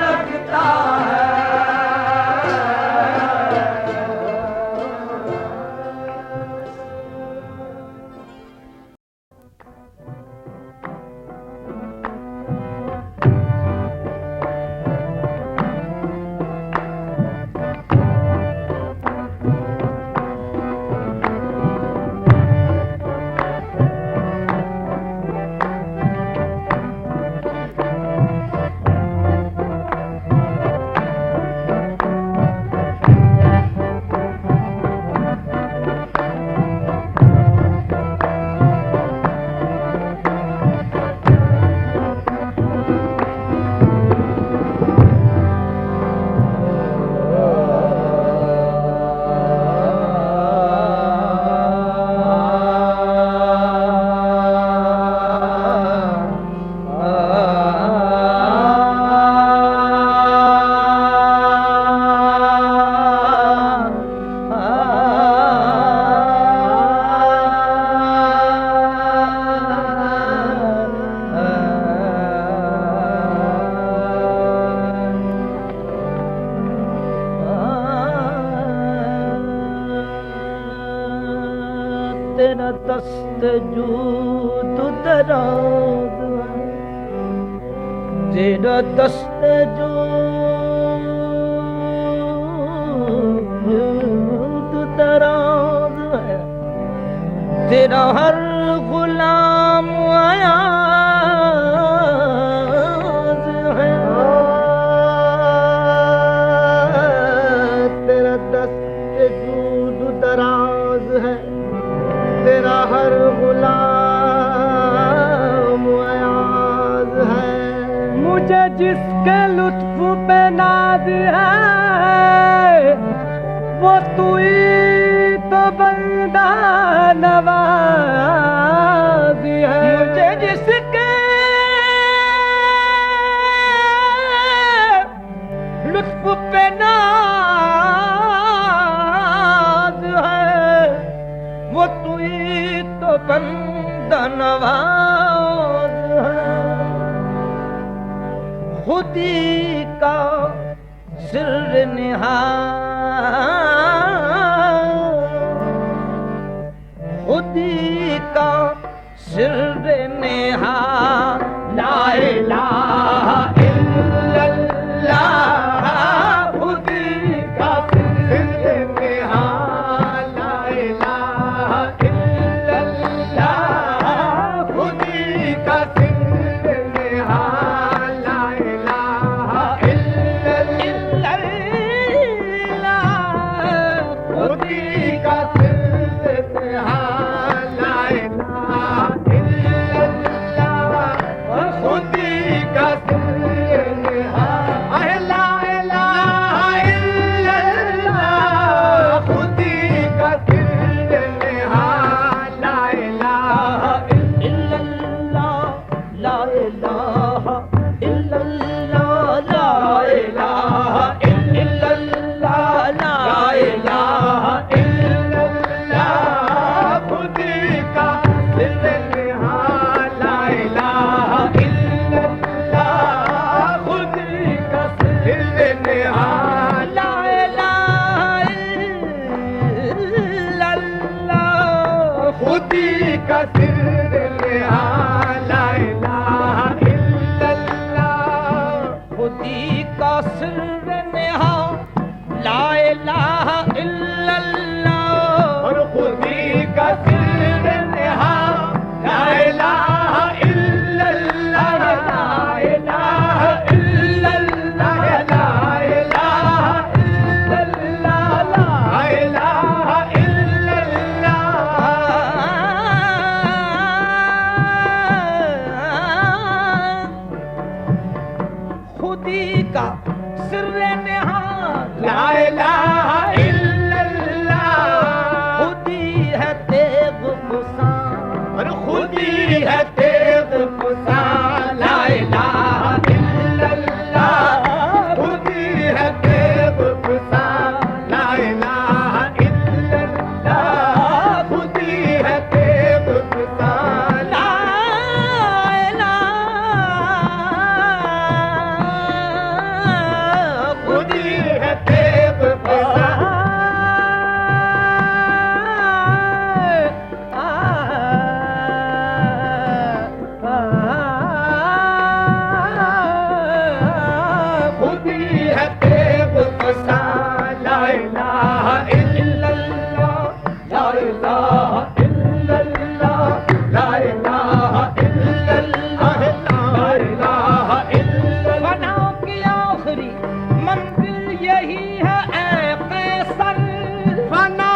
लगता है। तेरा दस्त जूद दराज है, तेरा दस्त जूद दराज है, तेरा हर गुलाम अयाज है। तेरा दस्त जूद दराज है, तेरा हर गुलाम अयाज है। मुझे जिसके लुत्फ पे नाज है वो तू ही तो बंदा नवाज है। मुझे जिसके लुत्फ पे नाज है वो तू ही तो बंदा नवाज है। खुदी का सिर निहा, खुदी का सिर निहा, ला इलाहा इल्लल्लाह। खुदी का सिर निहा, ला इलाहा इल्लल्लाह। खुदी का सिर निहा, ला इलाहा इल्लल्लाह। खुदी का सिर निहा, ला इलाहा इल्लल्लाह। का सिर नेहा ला इलाहा इल्लल्लाह खुदी का सिर नेहा ला इलाहा इल्लल्लाह और खुदी का सिर नेहा ला इलाहा इल्लल्लाह ला इलाहा इल्लल्लाह ला इलाहा इल्लल्लाह ला इलाहा खुदी का सिर नेहा ला इलाहा इल्लल्लाह खुदी है तेग गुसा और खुदी है तेग गुसा ला इलाहा इल्लल्लाह खुदी है तेग गुसा ला इलाहा इल्लल्लाह खुदी है तेग गुसा ला खुदी है तेग गुसा खुदी है तेग गुसा ला इलाहा इल्लल्लाह ला इलाहा इल्लल्लाह ला इलाहा इल्लल्लाह ला इलाहा इल्लल्लाह फना की आखिरी मंजिल यही है ऐ कैसर फना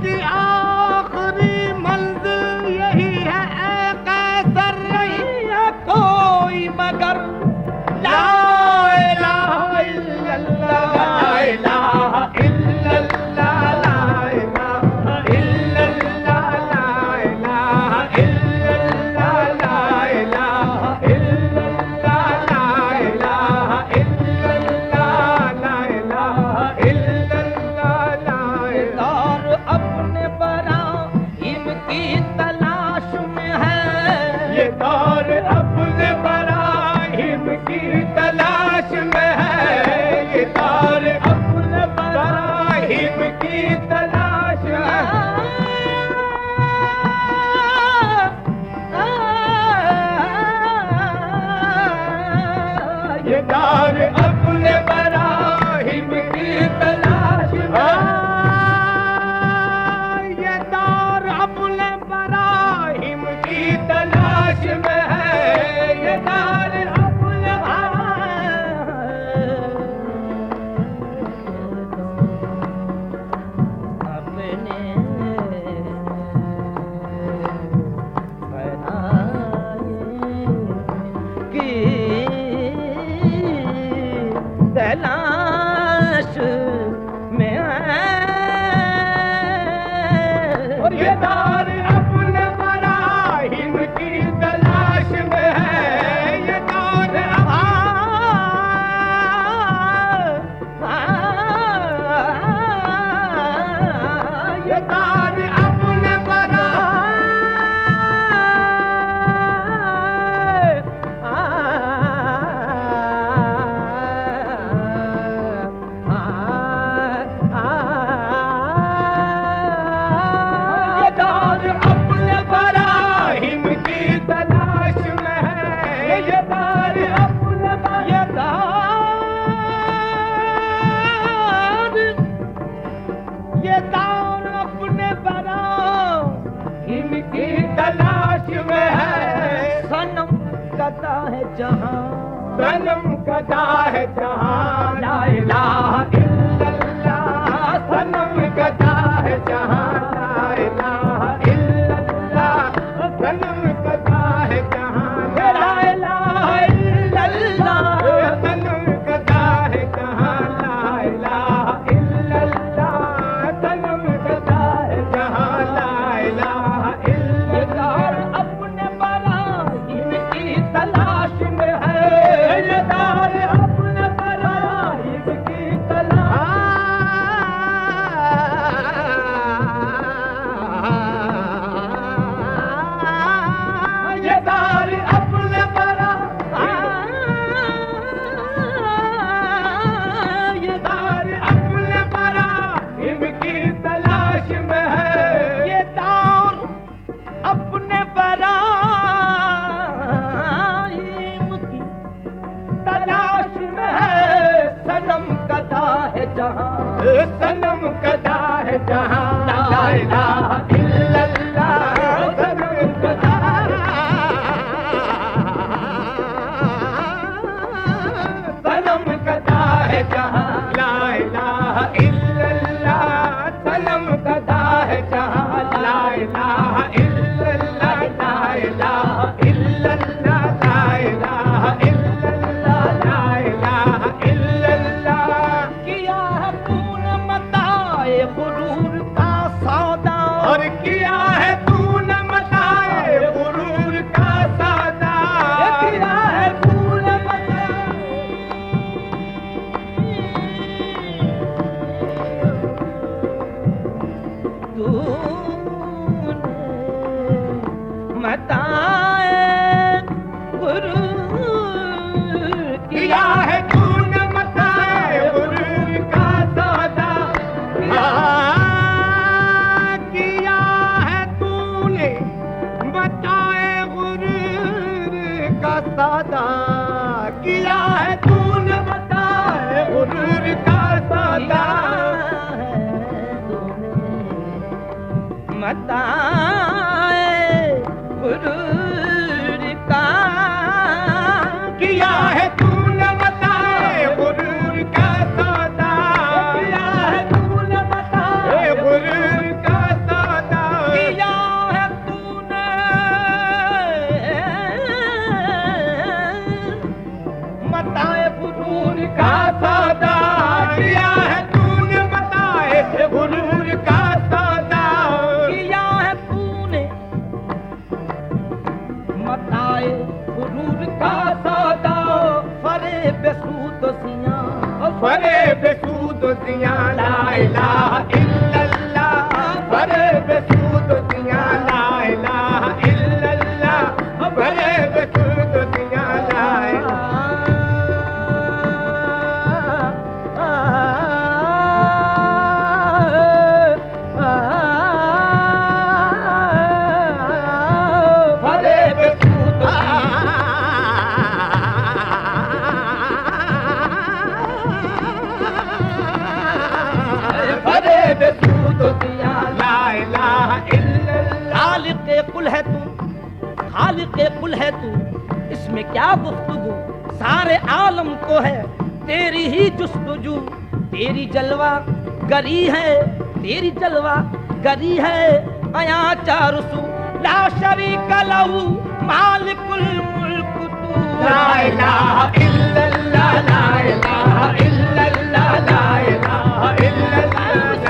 की आखिरी मंजिल यही है ऐ कैसर नहीं है कोई मगर ला इलाहा इल्लल्लाह ला इलाहा इल्लल्लाह ला इलाहा इल्लल्लाह ला इलाहा इल्लल्लाह ला इलाहा इल्लल्लाह ला इलाहा इल्लल्लाह ला इलाहा इल्लल्लाह ला इलाहा और अपने बराहिम की तलाश में है ये दौर अपने बराहिम की तलाश में है ये दौर अपने बराहिम की तलाश में ये दौर अपने बराहिम की तलाश में ये दौर अपने बराहिम की तलाश में है ये दौर अपने तलाश में और ये दौर अपने बराहिम की तलाश में है ये दौर ये दौर अपने ये दौर अपने बराहिम की तलाश में है ये दौर अपने ये दौर अपने बराहिम की तलाश में है सनम कदा है जहां सनम कदा है जहां ला इलाहा इल्लल्लाह सनम कदा है जहां ला इलाहा इल्लल्लाह सनम कदा है जहां ला इलाहा इल्लल्लाह सनम कदा है जहां ला इलाहा इल्लल्लाह सनम कदा है जहां ला इलाहा इल्लल्लाह अपने बराहिम की तलाश में है ये दौर अपने बराहिम की तलाश इल्लल्लाह ला इलाहा इल्लल्लाह ला इलाहा इल्लल्लाह ला इलाहा इल्लल्लाह किया है तूने मताए गुरूर का सौदा और किया है तूने मताए गुरूर का सौदा किया है तूने मताए गुरूर किया है तूने मताए गुरूर का सौदा किया है तूने मताए गुरूर का सौदा किया है तूने मताए गुरूर का सौदा मताए गुरूर का किया है तूने मताए गुरूर का सौदा किया है तूने मताए गुरूर का सौदा किया है तूने मताए गुरूर का सौदा किया है तूने मताए गुरूर का सौदा किया है तूने मताए गुरूर का सौदा फरे बेसूद सिया फरे बेसूद सिया ला इलाहा इल्लल्लाह फरे बेसूद सिया ला इलाहा इल्लल्लाह फरे बेसूद सिया ला खालिक़े कुल है तू खालिक़े कुल है तू इसमें क्या गुफ्तगू सारे आलम को है तेरी ही जुस्तजू तेरी जलवा गरी है तेरी जलवा गरी है अया चारुसु ला शरीका लहू मालिकुल मुल्क तू ला इलाहा इल्लल्लाह ला इलाहा इल्लल्लाह ला इलाहा इल्लल्लाह